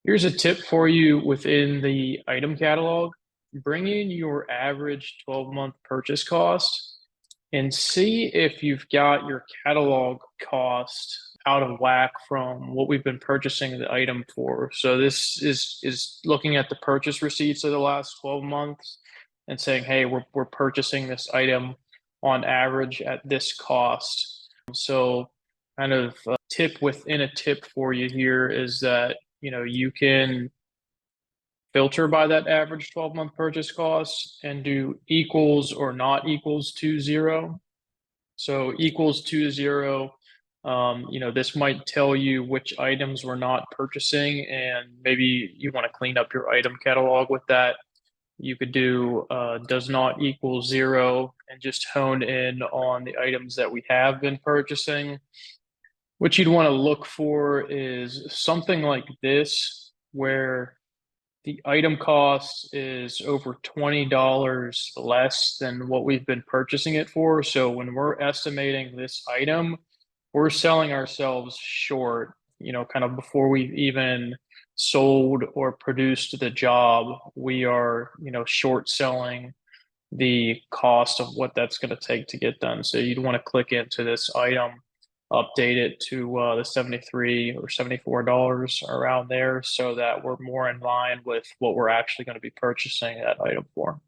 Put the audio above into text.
Here's a tip for you within the item catalog. Bring in your average 12-month purchase cost and see if you've got your catalog cost out of whack from what we've been purchasing the item for. So this is looking at the purchase receipts of the last 12 months and saying, hey, we're purchasing this item on average at this cost. So kind of a tip within a tip for you here is that you can filter by that average 12-month purchase cost and do equals or not equals to zero. So equals to zero, this might tell you which items we're not purchasing, and maybe you want to clean up your item catalog with that. You could do does not equal zero and just hone in on the items that we have been purchasing. What you'd want to look for is something like this, where the item cost is over $20 less than what we've been purchasing it for. So when we're estimating this item, we're selling ourselves short, kind of before we've even sold or produced the job. We are, short selling the cost of what that's going to take to get done. So you'd want to click into this item, update it to the 73 or $74 around there so that we're more in line with what we're actually going to be purchasing that item for.